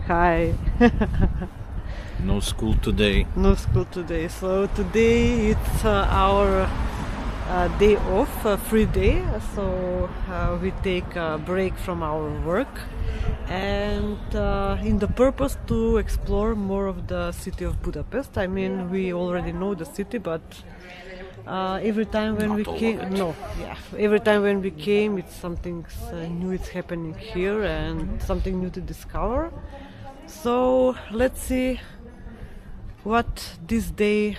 Hi. No school today. No school today. So today it's our day off, free day. So we take a break from our work, and in the purpose to explore more of the city of Budapest. I mean, we already know the city, but every time when we came, every time when we came, it's something new is happening here and something new to discover. So let's see what this day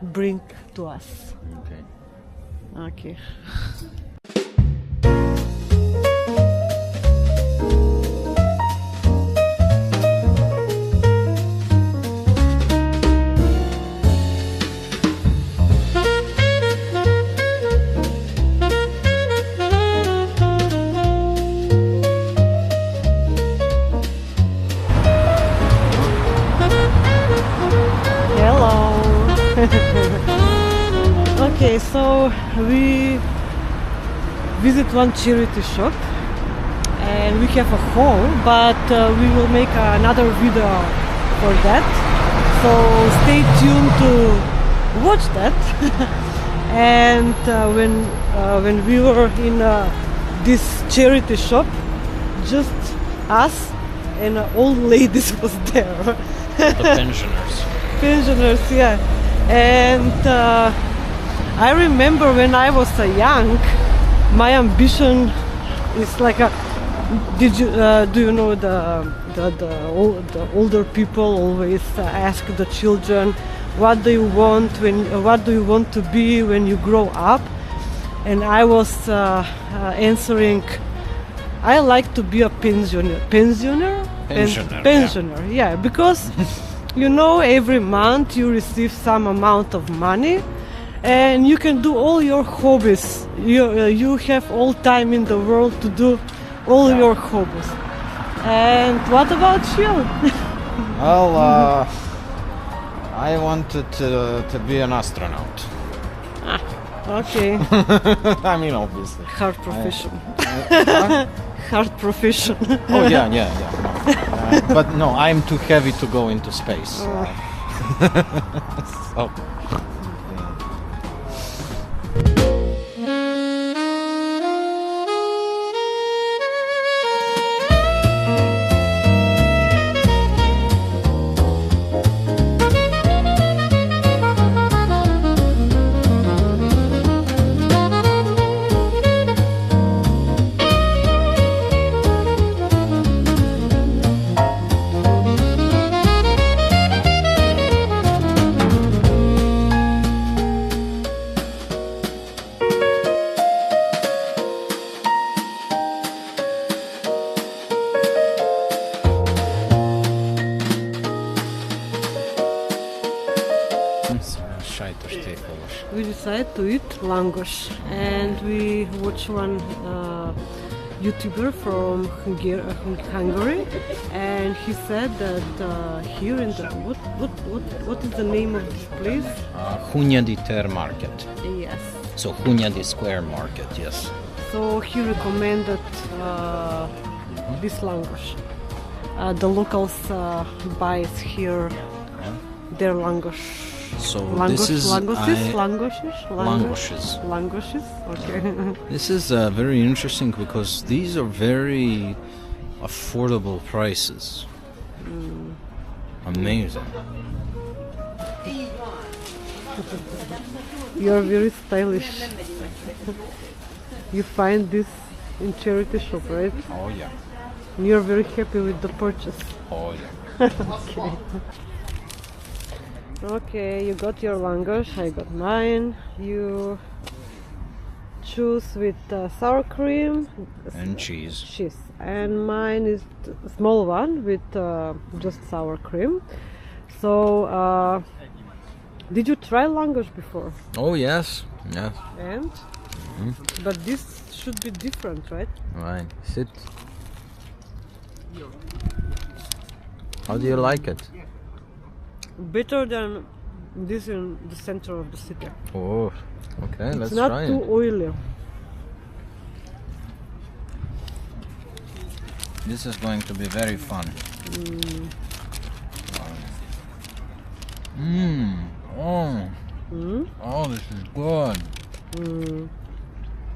bring to us. Okay. Okay, so we visit one charity shop and we have a haul, but we will make another video for that. So stay tuned to watch that. And when we were in this charity shop, just us and old ladies was there. The pensioners. Pensioners, yeah. And I remember when I was young, my ambition is like a. Do you know the older people always ask the children, what do you want to be when you grow up? And I was answering, I like to be a pensioner. Pensioner, yeah, because. You know, every month you receive some amount of money and you can do all your hobbies. You have all time in the world to do all your hobbies. And what about you? Well, I wanted to be an astronaut. Okay. I mean, obviously. Hard profession. Hard profession. Oh, yeah. No. But no, I'm too heavy to go into space. So. We decided to eat langos, and we watch one YouTuber from Hungary, and he said that here in the what is the name of this place? Hunyadi Ter Market. Yes. So Hunyadi Square Market, yes. So he recommended this langos. The locals buys here their langos. So Langos, this is langoshes. Okay. This is very interesting because these are very affordable prices. Amazing. You're very stylish. You find this in charity shop, right? Oh yeah. You're very happy with the purchase. Oh yeah. Okay. Okay, you got your langos, I got mine. You choose with sour cream and cheese. And mine is a small one with just sour cream. So, did you try langos before? Oh yes. And? But this should be different, right? Right. Sit. How do you like it? Better than this in the center of the city. Oh, okay, let's try it. It's not too oily. This is going to be very fun. Oh. Oh, this is good.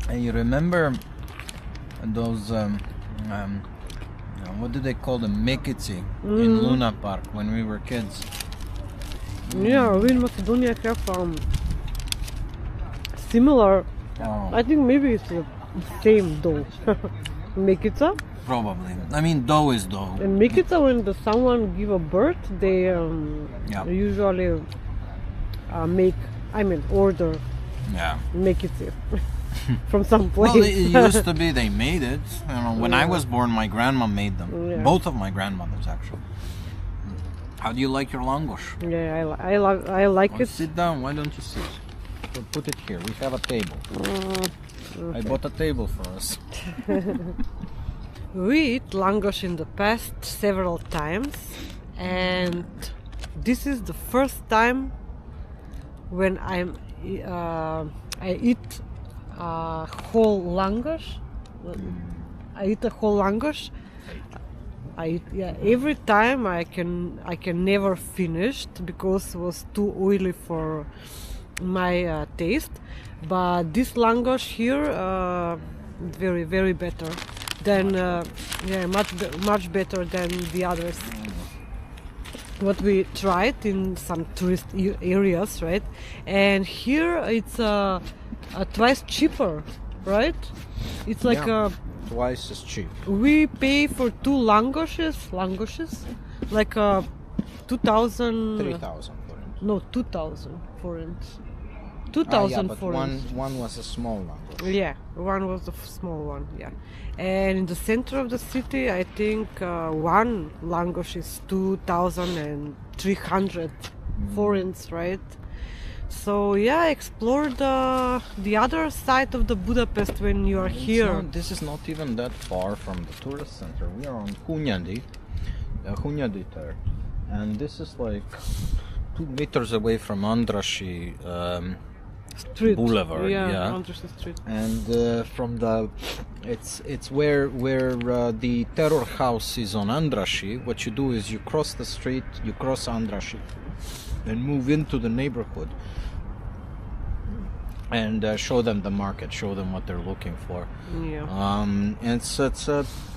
And you remember those what do they call them? Mekici in Luna Park when we were kids. Yeah, we in Macedonia have similar. Oh, I think maybe it's the same dough. Mekica. probably. I mean, dough is dough. And Mekica, when someone give a birth, they usually order Yeah. Mekica from some place. Well, it used to be they made it. You know, when I was born, my grandma made them. Yeah. Both of my grandmothers, actually. How do you like your langosh? Yeah, I like Well, it. sit down. Why don't you sit? Put it here. We have a table. I bought a table for us. We eat langosh in the past several times, and this is the first time when I eat whole langosh. I eat a whole langosh. Every time I can never finish because it was too oily for my taste. But this langosh here, very very better than much better than the others. What we tried in some tourist areas, right? And here it's twice cheaper, right? It's like twice as cheap. we pay for two langoshes, like 2,000. 3,000 for it. No, 2,000 forints. Yeah, 2,000 but forints. one was a small langosh. Yeah, one was the small one. Yeah, and in the center of the city, I think one langosh is 2,300 forints, right? So yeah, explore the other side of the Budapest when you are here. This is not even that far from the tourist center. We are on Hunyadi ter, and this is like 2 meters away from Andrassy Street. Boulevard. Yeah. Andrassy Street. And from the it's where the terror house is on Andrassy. What you do is you cross the street, you cross Andrassy, and move into the neighborhood and show them the market, show them what they're looking for. Yeah. And it's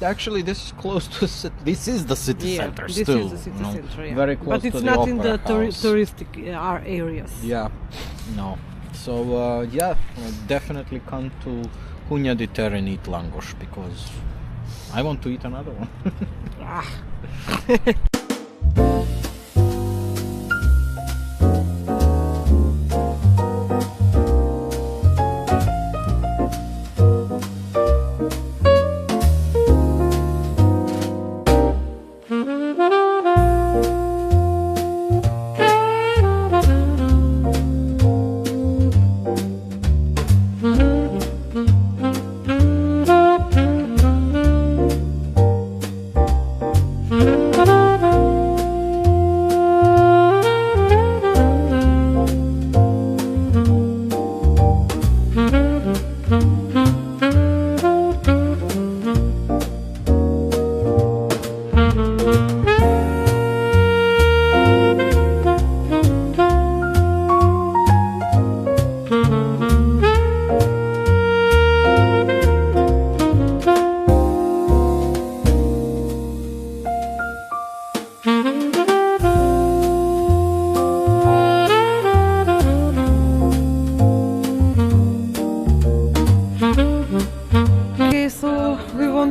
actually this is close to this is the city center this still. is the city you know, center, yeah. very close but it's to not the in the opera house. touristic areas. Yeah, no. So definitely come to Hunyadi ter and eat langosh because I want to eat another one.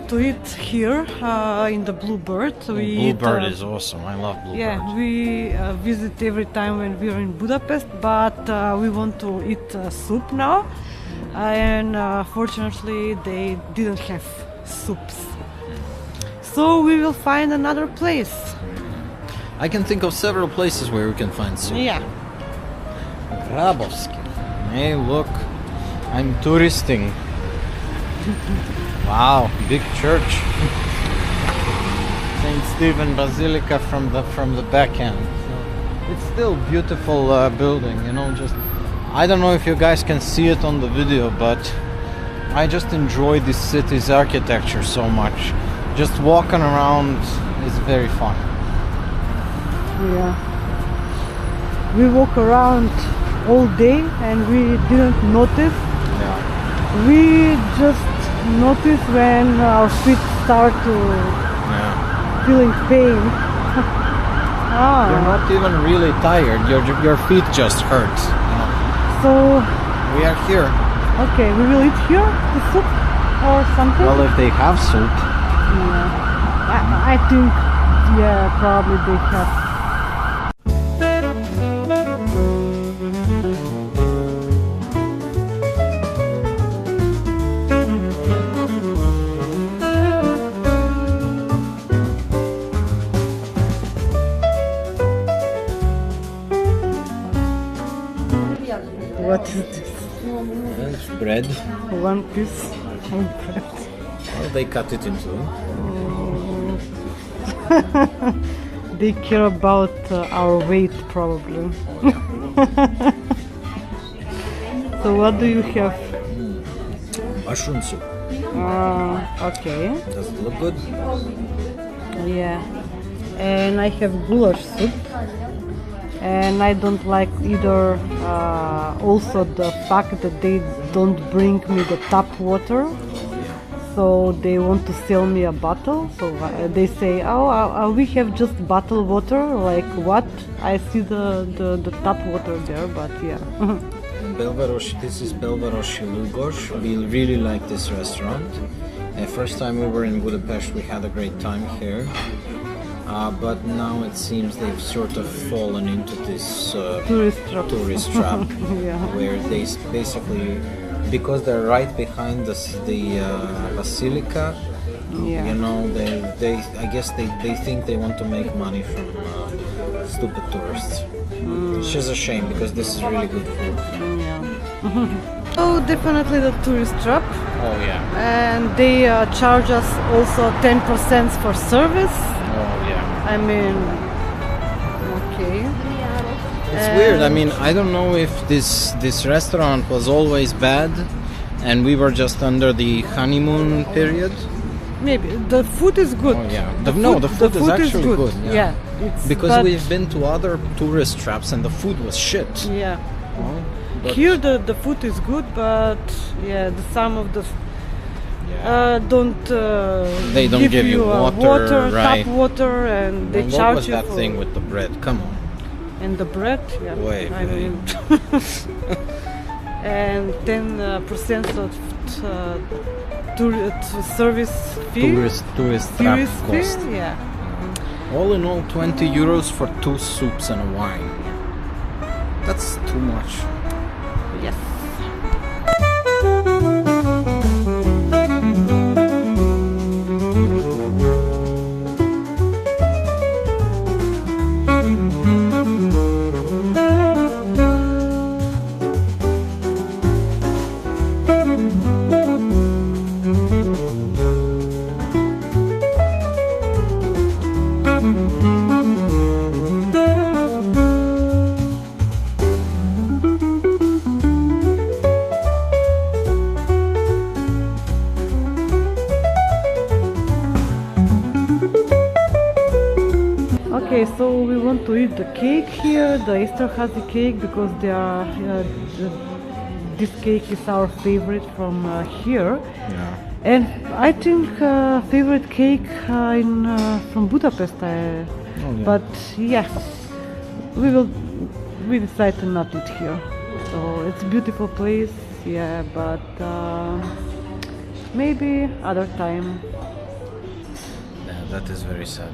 To eat here in the Bluebird. Bluebird is awesome. I love Bluebird. Yeah, we visit every time when we are in Budapest, but we want to eat soup now, and fortunately they didn't have soups. So we will find another place. I can think of several places where we can find soup. Yeah. Grabowski. Hey, look, I'm touristing. Wow, big church. St. Stephen Basilica from the back end. So it's still beautiful building, you know. Just I don't know if you guys can see it on the video, but I just enjoy this city's architecture so much. just walking around is very fun. Yeah. We walk around all day and we didn't notice. Yeah. We just notice when our feet start to feeling pain. You're not even really tired. Your feet just hurt. You know. So We are here. okay, we will eat here the soup or something. Well, if they have soup. Yeah. I think probably they have. What is this? It's bread. One piece of bread. Well, they cut it into. They care about our weight, probably. So what do you have? Mushroom soup. Okay. Does it look good? Yeah. And I have goulash soup. And I don't like either also the fact that they don't bring me the tap water. So they want to sell me a bottle. So they say, oh, we have just bottled water. Like what? I see the tap water there, but yeah. Belvaroshi, this is Belvaroshi Lugos. We really like this restaurant. First time we were in Budapest, we had a great time here. But now it seems they've sort of fallen into this tourist trap Yeah. where they basically, because they're right behind the basilica, Yeah. you know, I guess they think they want to make money from stupid tourists. Which is a shame because this is really good food. Yeah. Oh, definitely the tourist trap. Oh yeah. And they charge us also 10% for service. Oh yeah. I mean, okay. It's weird. I mean, I don't know if this restaurant was always bad, and we were just under the honeymoon period. Maybe the food is good. Oh yeah. The food is actually good. Yeah. Because we've been to other tourist traps and the food was shit. Yeah. But Here the food is good, but yeah, some of the don't. They don't give you water, right? Tap water, and they And charge what was you that for. thing with the bread? Come on. And the bread, yeah. Wait. I mean, and 10% of service fee. Tourist trap Tourist cost. fee, yeah. All in all, 20 euros for 2 soups and a wine. That's too much. Yes. Okay, so we want to eat the cake here, the Esterhazy cake, because they are, this cake is our favorite from here. Yeah. And I think favorite cake from Budapest. yeah. But yes, we decide to not eat here. So it's a beautiful place, yeah, but maybe other time. Yeah, that is very sad.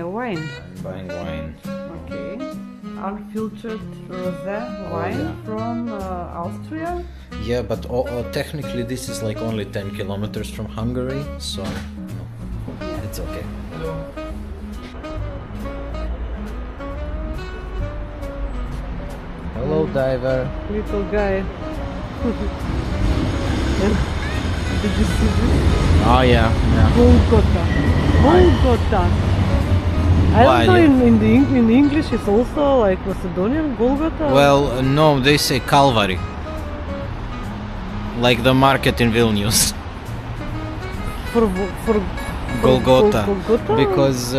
Wine. Buying wine. Okay. Unfiltered rosé wine from Austria. Yeah, but technically this is like only 10 kilometers from Hungary, so it's okay. Hello, diver. Little guy. Did you see this? Oh yeah. Golgotha. Golgotha. I Why, don't know in English it's also like Macedonian Golgotha. Well, no, they say Calvary. Like the market in Vilnius. For Golgotha. Golgotha? Because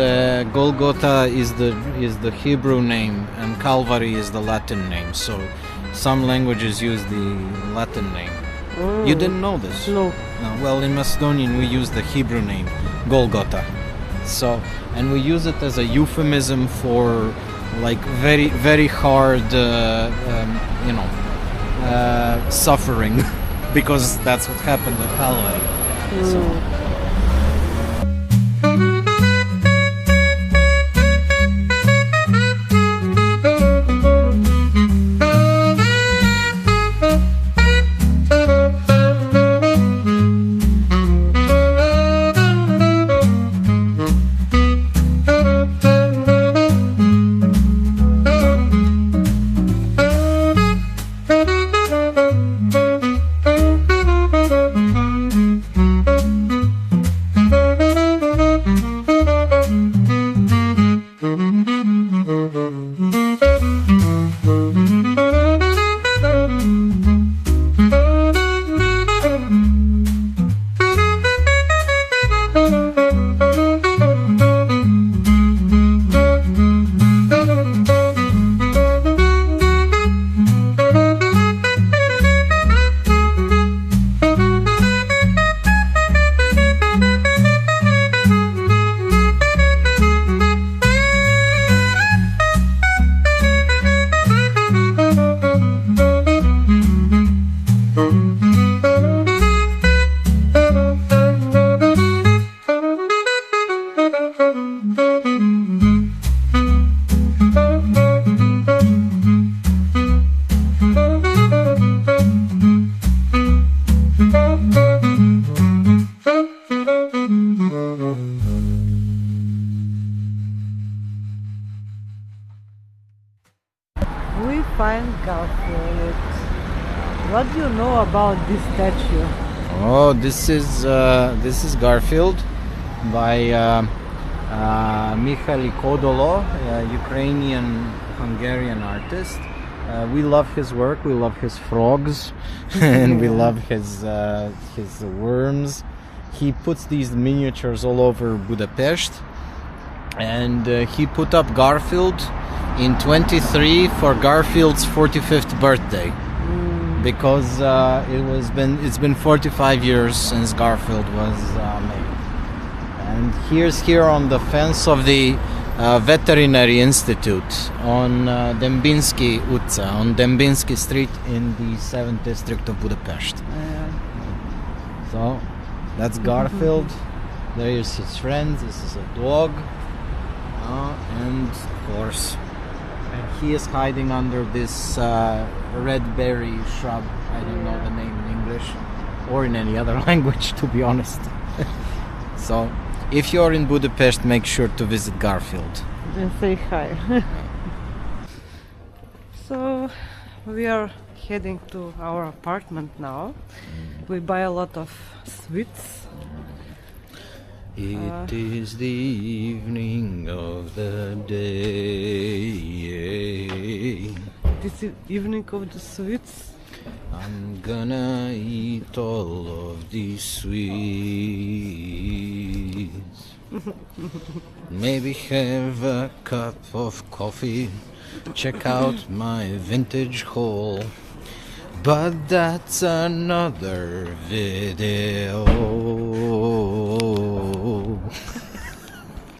Golgotha is the Hebrew name and Calvary is the Latin name. So some languages use the Latin name. Oh. You didn't know this? No. No. Well, in Macedonian we use the Hebrew name Golgotha. So, and we use it as a euphemism for like very, very hard, suffering, because that's what happened at Calvary. So. We find Garfield. What do you know about this statue? Oh, this is Garfield by Michal Kodolo, a Ukrainian Hungarian artist. We love his work. We love his frogs, and we love his worms. He puts these miniatures all over Budapest, and he put up Garfield in 23 for Garfield's 45th birthday, because it's been 45 years since Garfield was made. And here on the fence of the Veterinary Institute on Dębiński Ulica, on Dębiński Street in the 7th district of Budapest. So that's Garfield. There is his friends. This is a dog, and of course, he is hiding under this red berry shrub. I don't know the name in English or in any other language, to be honest. So, if you're in Budapest, make sure to visit Garfield And say hi. So, we are heading to our apartment now. We buy a lot of sweets. It is the evening of the day. This is evening of the sweets. I'm gonna eat all of these sweets. Maybe have a cup of coffee. Check out my vintage haul. But that's another video.